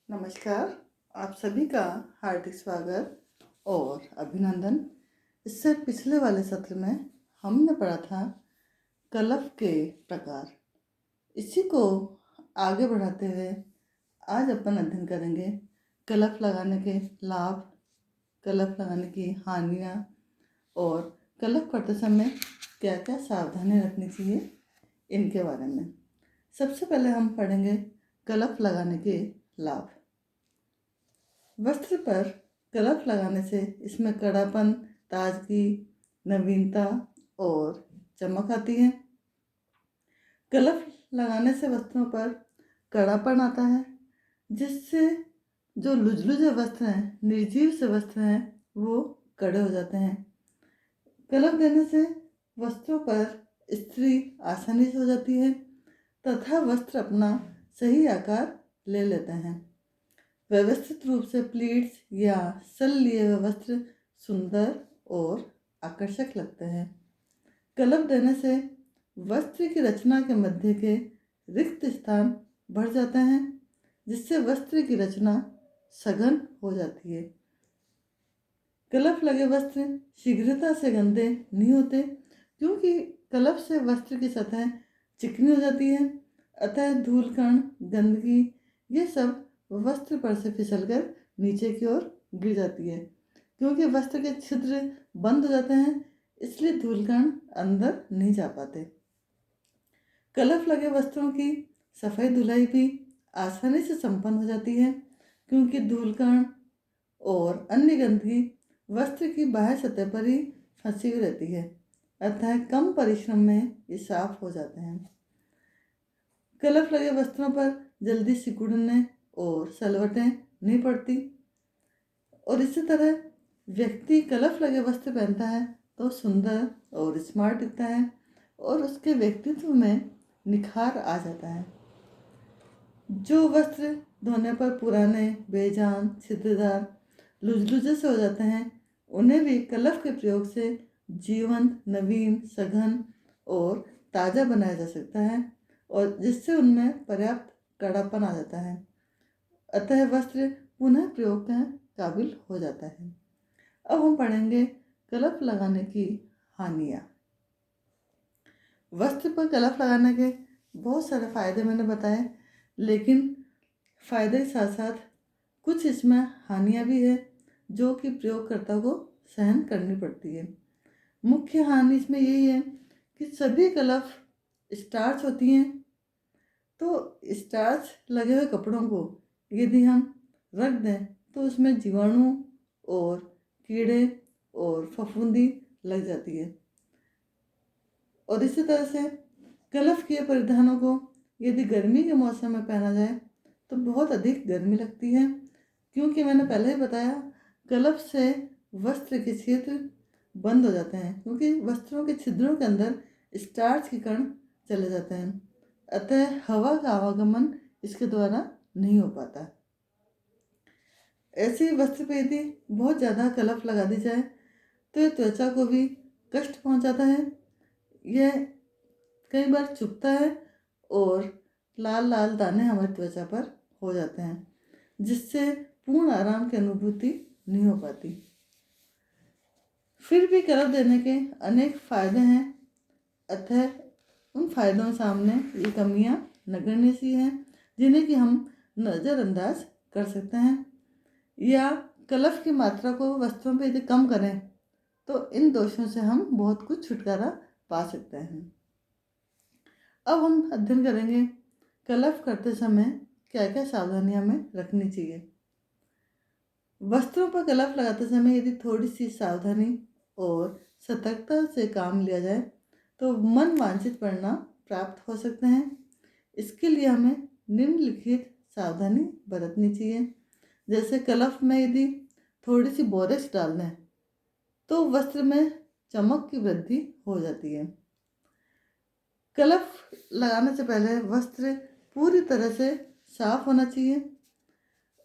नमस्कार। आप सभी का हार्दिक स्वागत और अभिनंदन। इससे पिछले वाले सत्र में हमने पढ़ा था कलफ के प्रकार। इसी को आगे बढ़ाते हुए आज अपन अध्ययन करेंगे कलफ लगाने के लाभ, कलफ लगाने की हानियाँ और कलफ करते समय क्या क्या सावधानी रखनी चाहिए, इनके बारे में। सबसे पहले हम पढ़ेंगे कलफ लगाने के लाभ। वस्त्र पर कलफ लगाने से इसमें कड़ापन, ताजगी, नवीनता और चमक आती है। कलफ लगाने से वस्त्रों पर कड़ापन आता है, जिससे जो लुझलुझे वस्त्र हैं, निर्जीव से वस्त्र हैं, वो कड़े हो जाते हैं। कलफ देने से वस्त्रों पर इस्त्री आसानी से हो जाती है तथा वस्त्र अपना सही आकार ले लेते हैं। व्यवस्थित रूप से प्लीट्स या सल लिए हुए वस्त्र सुंदर और आकर्षक लगते हैं। कलफ देने से वस्त्र की रचना के मध्य के रिक्त स्थान बढ़ जाते हैं, जिससे वस्त्र की रचना सघन हो जाती है। कलफ लगे वस्त्र शीघ्रता से गंदे नहीं होते, क्योंकि कलफ से वस्त्र की सतह चिकनी हो जाती है। अतः धूल कण, गंदगी, ये सब वस्त्र पर से फिसलकर नीचे की ओर गिर जाती है। क्योंकि वस्त्र के छिद्र बंद हो जाते हैं, इसलिए धूलकण अंदर नहीं जा पाते। कलफ लगे वस्त्रों की सफाई धुलाई भी आसानी से संपन्न हो जाती है, क्योंकि धूलकण और अन्य गंदगी वस्त्र की बाह्य सतह पर ही फंसी हुई रहती है। अतः कम परिश्रम में ये साफ हो जाते हैं। कलफ लगे वस्त्रों पर जल्दी सिकुड़ने और सलवटें नहीं पड़ती। और इसी तरह व्यक्ति कलफ लगे वस्त्र पहनता है तो सुंदर और स्मार्ट दिखता है और उसके व्यक्तित्व में निखार आ जाता है। जो वस्त्र धोने पर पुराने, बेजान, छिद्रदार, लुझलुझे से हो जाते हैं, उन्हें भी कलफ के प्रयोग से जीवंत, नवीन, सघन और ताज़ा बनाया जा सकता है, और जिससे उनमें पर्याप्त कड़ापन आ जाता है। अतः वस्त्र पुनः प्रयोग के काबिल हो जाता है। अब हम पढ़ेंगे कलफ लगाने की हानियाँ। वस्त्र पर कलफ लगाने के बहुत सारे फायदे मैंने बताए, लेकिन फायदे के साथ साथ कुछ इसमें हानियाँ भी है जो कि प्रयोगकर्ता को सहन करनी पड़ती है। मुख्य हानि इसमें यही है कि सभी कलफ स्टार्च होती हैं, तो स्टार्च लगे हुए कपड़ों को यदि हम रख दें तो उसमें जीवाणु और कीड़े और फफूंदी लग जाती है। और इसी तरह से कलफ किए परिधानों को यदि गर्मी के मौसम में पहना जाए तो बहुत अधिक गर्मी लगती है, क्योंकि मैंने पहले ही बताया कलफ से वस्त्र के छिद्र बंद हो जाते हैं, क्योंकि वस्त्रों के छिद्रों के अंदर स्टार्च के कण चले जाते हैं। अतः हवा का आवागमन इसके द्वारा नहीं हो पाता। ऐसे ही वस्त्र पे यदि बहुत ज़्यादा कलफ लगा दी जाए तो ये त्वचा को भी कष्ट पहुंचाता है। यह कई बार चुभता है और लाल लाल दाने हमारी त्वचा पर हो जाते हैं, जिससे पूर्ण आराम की अनुभूति नहीं हो पाती। फिर भी कलफ देने के अनेक फायदे हैं, अतः उन फायदों सामने ये कमियां नगण्य सी हैं, जिन्हें कि हम नज़रअंदाज कर सकते हैं। या कलफ की मात्रा को वस्त्रों पर यदि कम करें तो इन दोषों से हम बहुत कुछ छुटकारा पा सकते हैं। अब हम अध्ययन करेंगे कलफ करते समय क्या क्या सावधानियां हमें रखनी चाहिए। वस्त्रों पर कलफ लगाते समय यदि थोड़ी सी सावधानी और सतर्कता से काम लिया जाए तो मन वांछित परिणाम प्राप्त हो सकते हैं। इसके लिए हमें निम्नलिखित सावधानी बरतनी चाहिए। जैसे कलफ में यदि थोड़ी सी बोरेक्स डाल दें तो वस्त्र में चमक की वृद्धि हो जाती है। कलफ लगाने से पहले वस्त्र पूरी तरह से साफ होना चाहिए।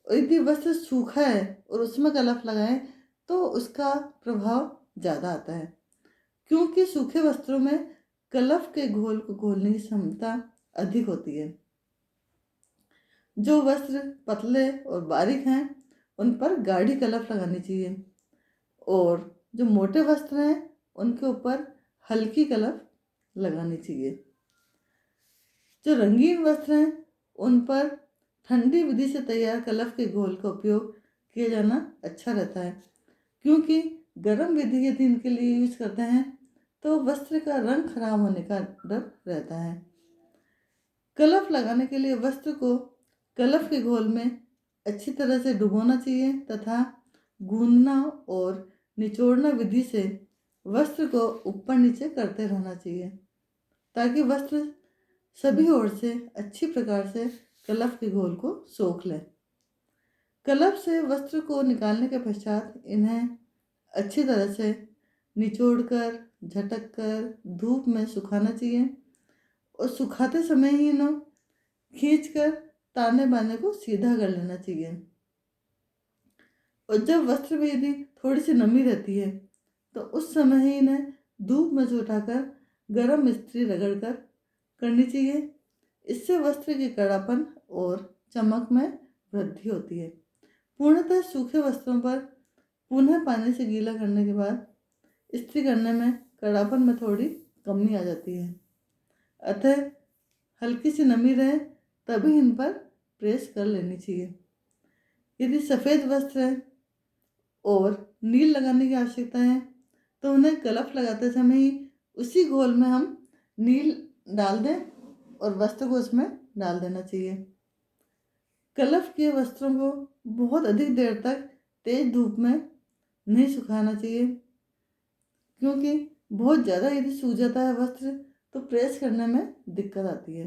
यदि वस्त्र सूखा है और उसमें कलफ लगाएं तो उसका प्रभाव ज़्यादा आता है, क्योंकि सूखे वस्त्रों में कलफ के घोल को घोलने की क्षमता अधिक होती है। जो वस्त्र पतले और बारीक हैं उन पर गाढ़ी कलफ लगानी चाहिए, और जो मोटे वस्त्र हैं उनके ऊपर हल्की कलफ लगानी चाहिए। जो रंगीन वस्त्र हैं उन पर ठंडी विधि से तैयार कलफ के घोल का उपयोग किया जाना अच्छा रहता है, क्योंकि गर्म विधि यदि इनके लिए यूज करते हैं तो वस्त्र का रंग खराब होने का डर रहता है। कलफ लगाने के लिए वस्त्र को कलफ के घोल में अच्छी तरह से डुबोना चाहिए तथा गूंदना और निचोड़ना विधि से वस्त्र को ऊपर नीचे करते रहना चाहिए, ताकि वस्त्र सभी ओर से अच्छी प्रकार से कलफ के घोल को सोख ले। कलफ से वस्त्र को निकालने के पश्चात इन्हें अच्छी तरह से निचोड़कर झटक कर धूप में सुखाना चाहिए, और सुखाते समय ही इन्हें खींचकर ताने बाने को सीधा कर लेना चाहिए। और जब वस्त्र में यदि थोड़ी सी नमी रहती है तो उस समय ही इन्हें धूप में सुखाकर गर्म इस्त्री रगड़ कर करनी चाहिए। इससे वस्त्र के कड़ापन और चमक में वृद्धि होती है। पूर्णतः सूखे वस्त्रों पर पुनः पानी से गीला करने के बाद इस्त्री करने में कड़ापन में थोड़ी कमी आ जाती है, अतः हल्की सी नमी रहे तभी इन पर प्रेस कर लेनी चाहिए। यदि सफ़ेद वस्त्र है और नील लगाने की आवश्यकता है तो उन्हें कलफ लगाते समय ही उसी घोल में हम नील डाल दें और वस्त्र को उसमें डाल देना चाहिए। कलफ के वस्त्रों को बहुत अधिक देर तक तेज धूप में नहीं सुखाना चाहिए, क्योंकि बहुत ज़्यादा यदि सूख जाता है वस्त्र तो प्रेस करने में दिक्कत आती है,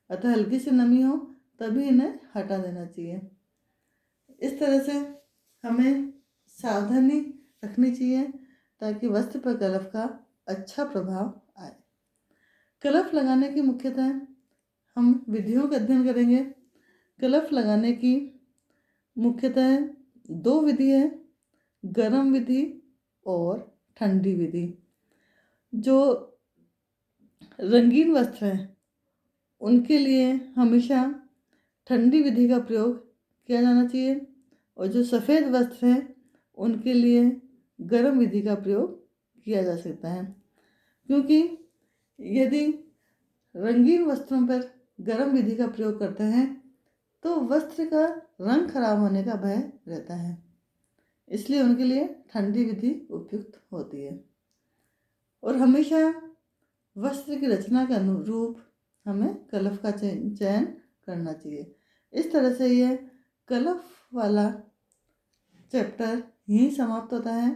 अतः हल्की सी नमी हो तभी इन्हें हटा देना चाहिए। इस तरह से हमें सावधानी रखनी चाहिए ताकि वस्त्र पर कलफ का अच्छा प्रभाव आए। कलफ लगाने की मुख्यतः हम विधियों का अध्ययन करेंगे। कलफ लगाने की मुख्यतः 2 विधि है, गर्म विधि और ठंडी विधि। जो रंगीन वस्त्र हैं उनके लिए हमेशा ठंडी विधि का प्रयोग किया जाना चाहिए, और जो सफ़ेद वस्त्र हैं उनके लिए गर्म विधि का प्रयोग किया जा सकता है, क्योंकि यदि रंगीन वस्त्रों पर गर्म विधि का प्रयोग करते हैं तो वस्त्र का रंग खराब होने का भय रहता है, इसलिए उनके लिए ठंडी विधि उपयुक्त होती है। और हमेशा वस्त्र की रचना के अनुरूप हमें कलफ का चयन करना चाहिए। इस तरह से यह कलफ वाला चैप्टर यहीं समाप्त होता है।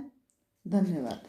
धन्यवाद।